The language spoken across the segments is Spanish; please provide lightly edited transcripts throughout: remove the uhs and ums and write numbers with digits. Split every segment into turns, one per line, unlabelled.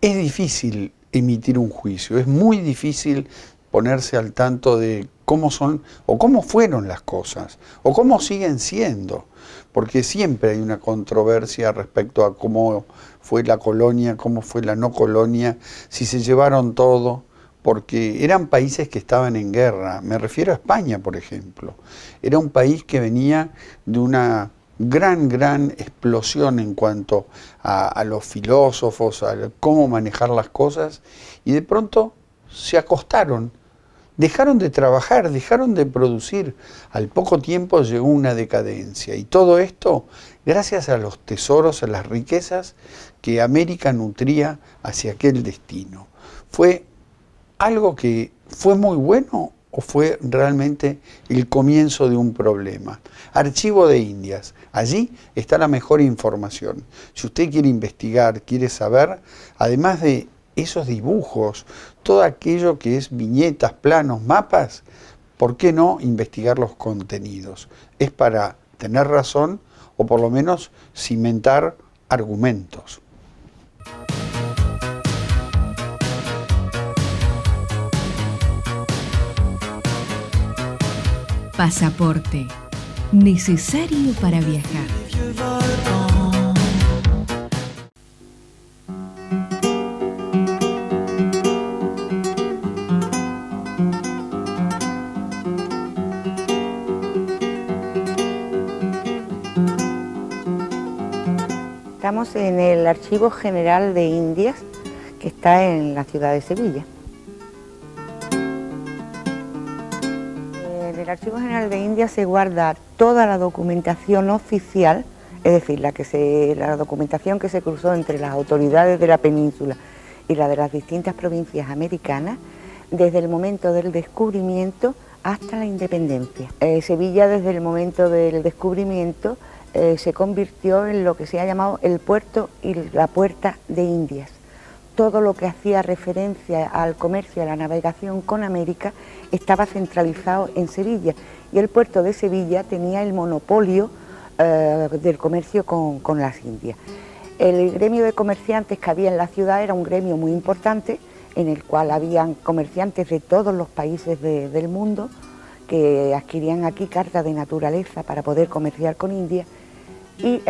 Es difícil emitir un juicio, es muy difícil ponerse al tanto de cómo son o cómo fueron las cosas o cómo siguen siendo, porque siempre hay una controversia respecto a cómo fue la colonia, cómo fue la no colonia, si se llevaron todo, porque eran países que estaban en guerra. Me refiero a España, por ejemplo. Era un país que venía de una gran explosión en cuanto a los filósofos, a cómo manejar las cosas, y de pronto se acostaron, dejaron de trabajar, dejaron de producir. Al poco tiempo llegó una decadencia, y todo esto gracias a los tesoros, a las riquezas que América nutría hacia aquel destino. ¿Fue algo que fue muy bueno o fue realmente el comienzo de un problema? Archivo de Indias, allí está la mejor información. Si usted quiere investigar, quiere saber, además de esos dibujos, todo aquello que es viñetas, planos, mapas, ¿por qué no investigar los contenidos? Es para tener razón o por lo menos cimentar argumentos.
Pasaporte, necesario para viajar.
Estamos en el Archivo General de Indias, que está en la ciudad de Sevilla. En el Archivo General de Indias se guarda toda la documentación oficial, es decir, la documentación que se cruzó entre las autoridades de la península y la de las distintas provincias americanas, desde el momento del descubrimiento hasta la independencia. Sevilla, desde el momento del descubrimiento, se convirtió en lo que se ha llamado el puerto y la puerta de Indias. Todo lo que hacía referencia al comercio y a la navegación con América estaba centralizado en Sevilla, y el puerto de Sevilla tenía el monopolio del comercio con las Indias. El gremio de comerciantes que había en la ciudad era un gremio muy importante, en el cual habían comerciantes de todos los países del mundo que adquirían aquí cartas de naturaleza para poder comerciar con India, y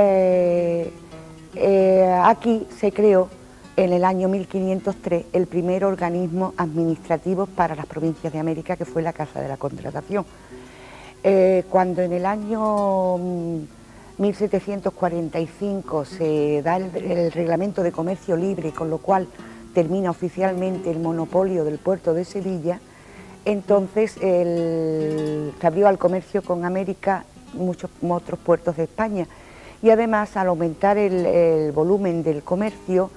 aquí se creó en el año 1503 el primer organismo administrativo para las provincias de América, que fue la Casa de la Contratación. Cuando en el año 1745 se da el reglamento de comercio libre, con lo cual termina oficialmente el monopolio del puerto de Sevilla, entonces se abrió al comercio con América muchos otros puertos de España, y además, al aumentar el volumen del comercio,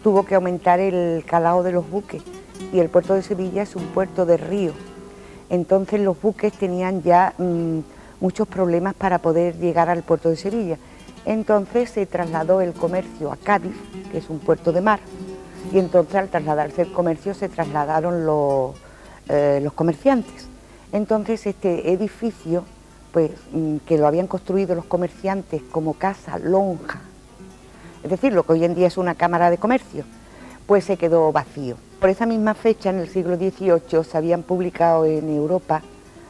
tuvo que aumentar el calado de los buques, y el puerto de Sevilla es un puerto de río. Entonces los buques tenían ya muchos problemas para poder llegar al puerto de Sevilla. Entonces se trasladó el comercio a Cádiz, que es un puerto de mar, y entonces al trasladarse el comercio se trasladaron los comerciantes. Entonces este edificio, pues, que lo habían construido los comerciantes como casa lonja, es decir, lo que hoy en día es una cámara de comercio, pues se quedó vacío. Por esa misma fecha, en el siglo XVIII, se habían publicado en Europa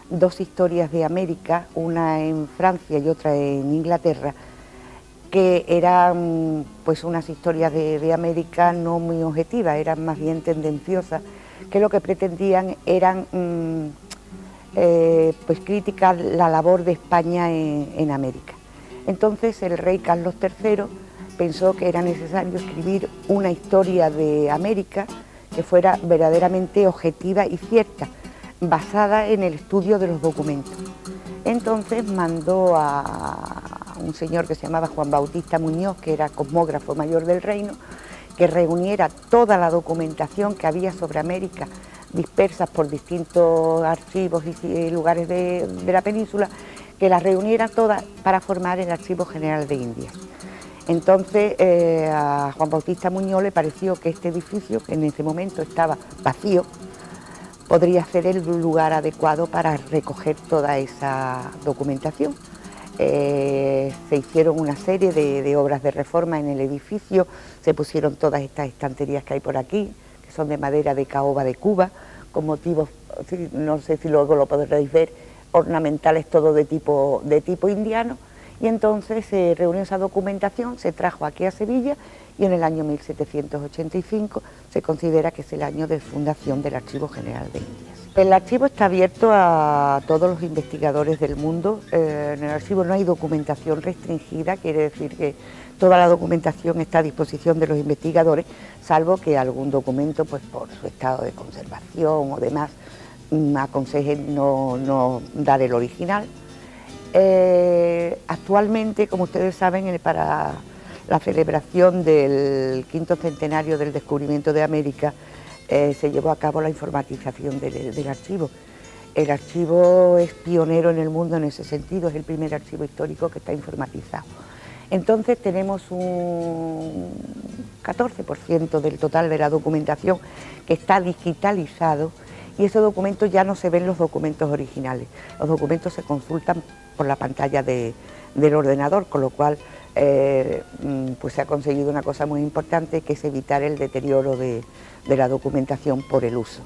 dos historias de América, una en Francia y otra en Inglaterra, que eran pues unas historias de América no muy objetivas, eran más bien tendenciosas, que lo que pretendían eran pues criticar la labor de España en América. Entonces el rey Carlos III pensó que era necesario escribir una historia de América que fuera verdaderamente objetiva y cierta, basada en el estudio de los documentos. Entonces mandó a un señor que se llamaba Juan Bautista Muñoz, que era cosmógrafo mayor del reino, que reuniera toda la documentación que había sobre América, dispersas por distintos archivos y lugares de la península, que las reuniera todas para formar el Archivo General de Indias. Entonces a Juan Bautista Muñoz le pareció que este edificio, que en ese momento estaba vacío, podría ser el lugar adecuado para recoger toda esa documentación. Se hicieron una serie de obras de reforma en el edificio, se pusieron todas estas estanterías que hay por aquí, que son de madera de caoba de Cuba, con motivos, no sé si luego lo podréis ver, ornamentales todo de tipo indiano, y entonces se reunió esa documentación, se trajo aquí a Sevilla, y en el año 1785 se considera que es el año de fundación del Archivo General de Indias. El archivo está abierto a todos los investigadores del mundo. En el archivo no hay documentación restringida, quiere decir que toda la documentación está a disposición de los investigadores, salvo que algún documento, pues por su estado de conservación o demás, aconsejen no dar el original. Actualmente, como ustedes saben, para la celebración del 5º centenario del descubrimiento de América, se llevó a cabo la informatización del archivo. El archivo es pionero en el mundo en ese sentido, es el primer archivo histórico que está informatizado. Entonces tenemos un 14% del total de la documentación que está digitalizado, y esos documentos ya no se ven los documentos originales. Los documentos se consultan por la pantalla del ordenador, con lo cual pues se ha conseguido una cosa muy importante, que es evitar el deterioro de la documentación por el uso.